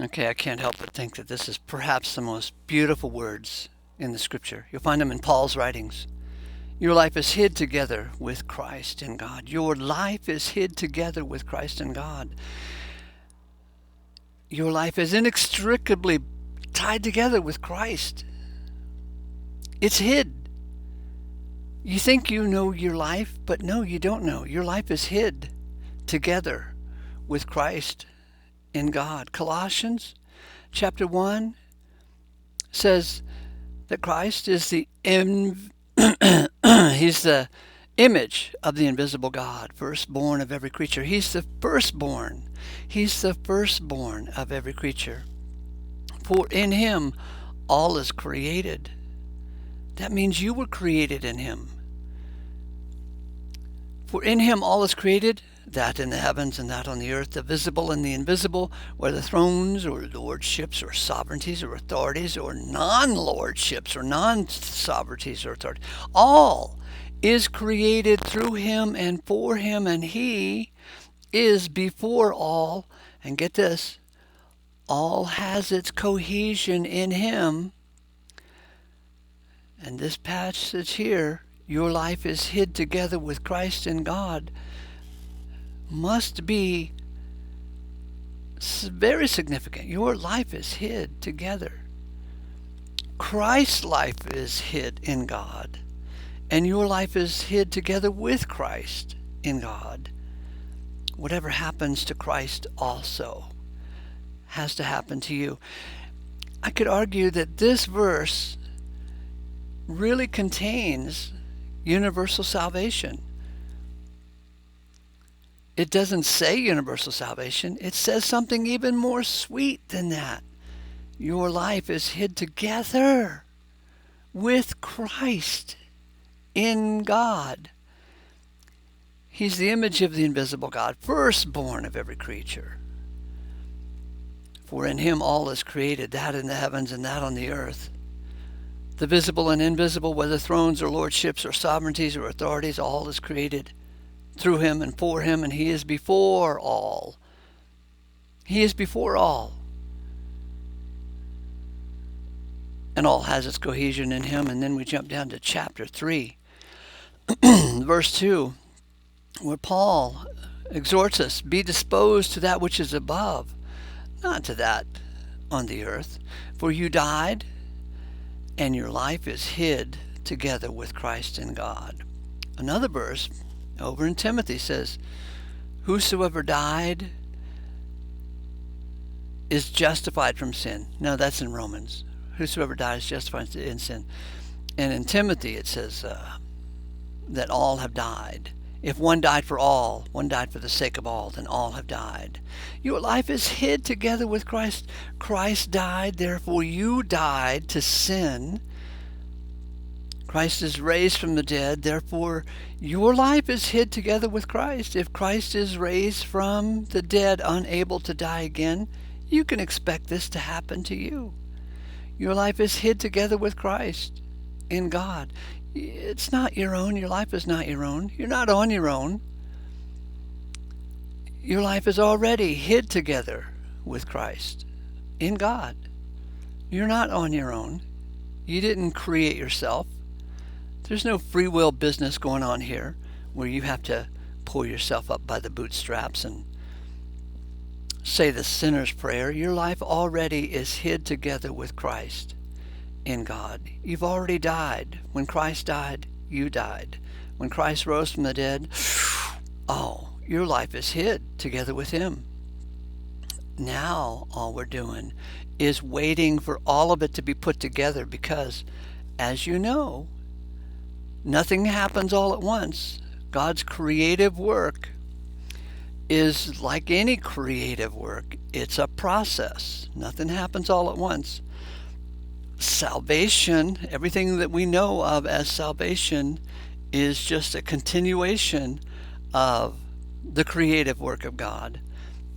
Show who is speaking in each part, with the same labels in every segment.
Speaker 1: Okay, I can't help but think that this is perhaps the most beautiful words in the scripture. You'll find them in Paul's writings. Your life is hid together with Christ in God. Your life is hid together with Christ in God. Your life is inextricably tied together with Christ. It's hid. You think you know your life, but no, you don't know. Your life is hid together with Christ in God. Colossians chapter 1 says that Christ is he's the image of the invisible God, firstborn of every creature. He's the firstborn. He's the firstborn of every creature. For in him all is created. That means you were created in him. For in him all is created, that in the heavens and that on the earth, the visible and the invisible, whether thrones or lordships or sovereignties or authorities or non-lordships or non-sovereignties or authorities. All is created through him and for him, and he is before all. And get this, all has its cohesion in him. And this passage here, your life is hid together with Christ in God, must be very significant. Your life is hid together. Christ's life is hid in God, and your life is hid together with Christ in God. Whatever happens to Christ also has to happen to you. I could argue that this verse really contains universal salvation. It doesn't say universal salvation. It says something even more sweet than that. Your life is hid together with Christ in God. He's the image of the invisible God, firstborn of every creature. For in him all is created, that in the heavens and that on the earth. The visible and invisible, whether thrones or lordships or sovereignties or authorities, all is created through him and for him, and he is before all. He is before all. And all has its cohesion in him. And then we jump down to chapter 3, verse 2, where Paul exhorts us, be disposed to that which is above, not to that on the earth. For you died, and your life is hid together with Christ in God. Another verse over in Timothy says, whosoever died is justified from sin. No, that's in Romans. Whosoever died is justified in sin. And in Timothy it says that all have died. If one died for all, one died for the sake of all, then all have died. Your life is hid together with Christ. Christ died, therefore you died to sin. Christ is raised from the dead, therefore your life is hid together with Christ. If Christ is raised from the dead, unable to die again, you can expect this to happen to you. Your life is hid together with Christ in God. It's not your own. Your life is not your own. You're not on your own. Your life is already hid together with Christ in God. You're not on your own. You didn't create yourself. There's no free will business going on here where you have to pull yourself up by the bootstraps and say the sinner's prayer. Your life already is hid together with Christ in God. You've already died. When Christ died, you died. When Christ rose from the dead, your life is hid together with him. Now all we're doing is waiting for all of it to be put together because, as you know, nothing happens all at once. God's creative work is like any creative work. It's a process. Nothing happens all at once. Salvation, everything that we know of as salvation, is just a continuation of the creative work of God.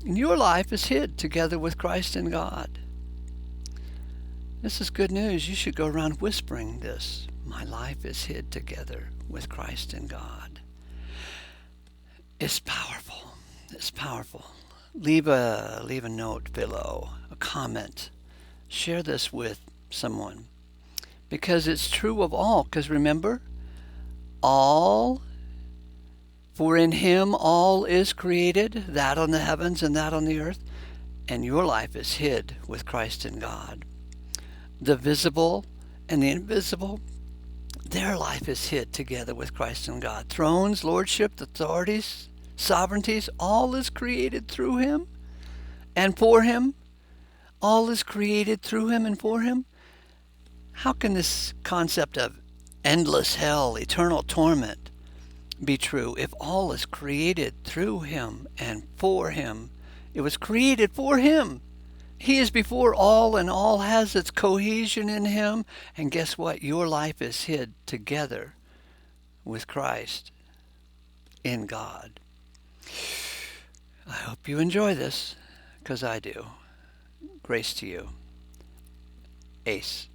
Speaker 1: And your life is hid together with Christ in God. This is good news. You should go around whispering this. My life is hid together with Christ in God. It's powerful. It's powerful. leave a note below, a comment. Share this with someone because it's true of all. Because remember, all, for in him all is created, that on the heavens and that on the earth, and your life is hid with Christ in God. The visible and the invisible, their life is hid together with Christ in God. Thrones, lordship, authorities, sovereignties, all is created through him and for him. All is created through him and for him. How can this concept of endless hell, eternal torment, be true if all is created through him and for him? It was created for him. He is before all, and all has its cohesion in him. And guess what? Your life is hid together with Christ in God. I hope you enjoy this, because I do. Grace to you. Ace.